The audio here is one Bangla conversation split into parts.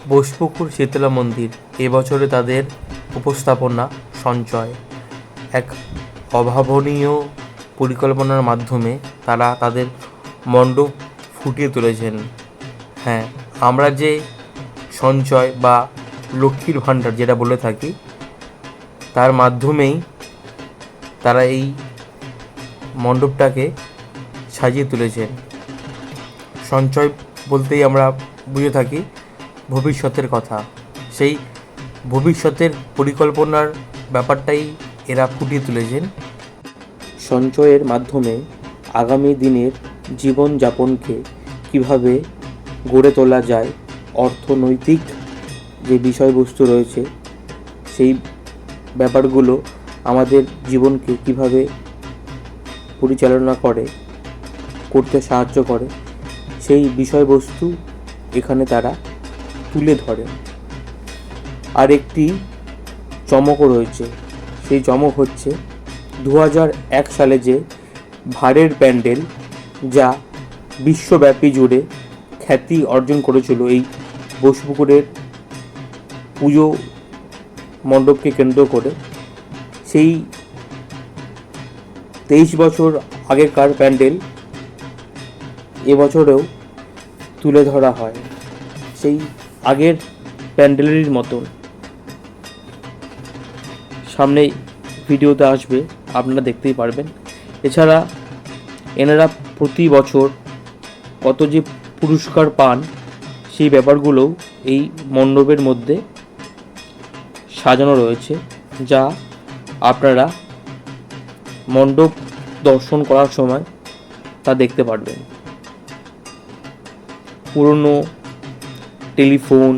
বোসপুকুর শীতলা মন্দির এবছরে তাদের উপস্থাপনা সঞ্চয় এক অভাবনীয় পরিকল্পনার মাধ্যমে তারা তাদের মণ্ডপ ফুটিয়ে তুলেছেন। হ্যাঁ, আমরা যে সঞ্চয় বা লক্ষ্মীর ভাণ্ডার যেটা বলে থাকি, তার মাধ্যমেই তারা এই মণ্ডপটাকে সাজিয়ে তুলেছেন। সঞ্চয় বলতেই আমরা বুঝে থাকি ভবিষ্যতের কথা। সেই ভবিষ্যতের পরিকল্পনার ব্যাপারটাই এরা ফুটিয়ে তুলেছেন। সঞ্চয়ের মাধ্যমে আগামী দিনের জীবনযাপনকে কীভাবে গড়ে তোলা যায়, অর্থনৈতিক যে বিষয়বস্তু রয়েছে সেই ব্যাপারগুলো আমাদের জীবনকে কীভাবে পরিচালনা করতে সাহায্য করে, সেই বিষয়বস্তু এখানে তারা তুলে ধরে। আর একটি চমকও রয়েছে। সেই চমক হচ্ছে 2001 সালে যে ভাঁড়ের প্যান্ডেল, যা বিশ্বব্যাপী জুড়ে খ্যাতি অর্জন করেছিল এই বোসপুকুরের পুজো মণ্ডপকে কেন্দ্র করে, সেই 23 বছর আগেকার প্যান্ডেল এবছরেও তুলে ধরা হয় সেই আগের প্যান্ডেলের মতন। সামনে ভিডিওতে আসবে, আপনারা দেখতেই পারবেন। এছাড়া এনারা প্রতি বছর কত যে পুরস্কার পান, সেই ব্যাপারগুলোও এই মণ্ডপের মধ্যে সাজানো রয়েছে, যা আপনারা মণ্ডপ দর্শন করার সময় তা দেখতে পারবেন। পুরনো টেলিফোন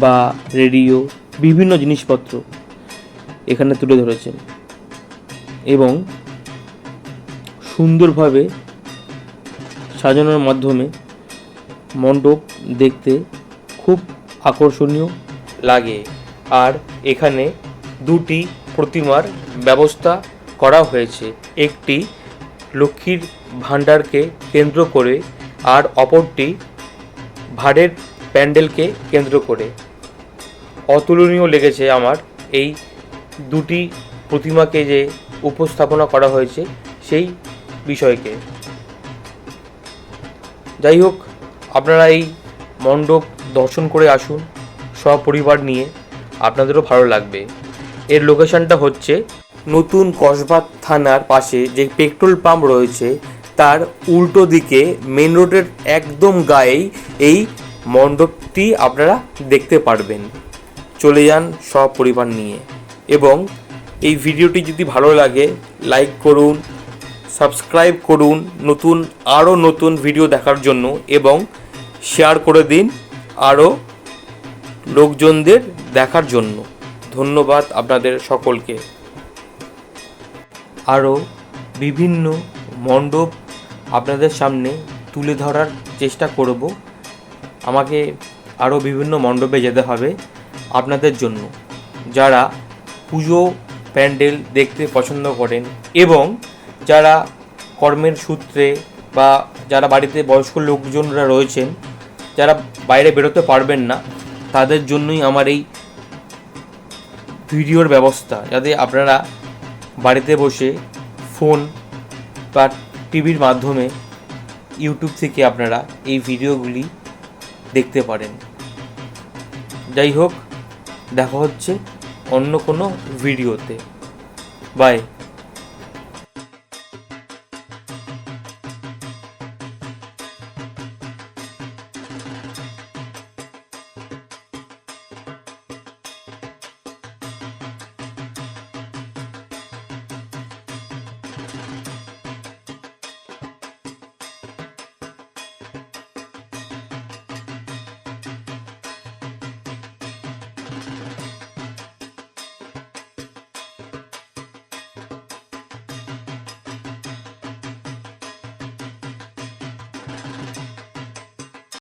বা রেডিও, বিভিন্ন জিনিসপত্র এখানে তুলে ধরেছেন এবং সুন্দরভাবে সাজানোর মাধ্যমে মণ্ডপ দেখতে খুব আকর্ষণীয় লাগে। আর এখানে দুটি প্রতিমার ব্যবস্থা করা হয়েছে, একটি লক্ষ্মীর ভাণ্ডারকে কেন্দ্র করে আর অপরটি ভাঁড়ের প্যান্ডেলকে কেন্দ্র করে। অতুলনীয় লেগেছে আমার এই দুটি প্রতিমাকে যে উপস্থাপনা করা হয়েছে সেই বিষয়কে। যাই হোক, আপনারা এই মণ্ডপ দর্শন করে আসুন সপরিবার নিয়ে, আপনাদেরও ভালো লাগবে। এর লোকেশনটা হচ্ছে নতুন কসবা থানার পাশে যে পেট্রোল পাম্প রয়েছে তার উল্টো দিকে মেন রোডের একদম গায়েই এই মণ্ডপটি আপনারা দেখতে পারবেন। চলে যান সপরিবার নিয়ে। এবং এই ভিডিওটি যদি ভালো লাগে লাইক করুন, সাবস্ক্রাইব করুন আরও নতুন ভিডিও দেখার জন্য, এবং শেয়ার করে দিন আরও লোকজনদের দেখার জন্য। ধন্যবাদ আপনাদের সকলকে। আরও বিভিন্ন মণ্ডপ আপনাদের সামনে তুলে ধরার চেষ্টা করব। আমাকে আরও বিভিন্ন মণ্ডপে যেতে হবে আপনাদের জন্য, যারা পুজো প্যান্ডেল দেখতে পছন্দ করেন এবং যারা কর্মের সূত্রে বা যারা বাড়িতে বয়স্ক লোকজনরা রয়েছেন, যারা বাইরে বেরোতে পারবেন না, তাদের জন্যই আমার এই ভিডিওর ব্যবস্থা, যাতে আপনারা বাড়িতে বসে ফোন বা টিভির মাধ্যমে ইউটিউব থেকে আপনারা এই ভিডিওগুলি দেখতে পারেন। যাই হোক, দেখা হচ্ছে অন্য কোনো ভিডিওতে। বাই।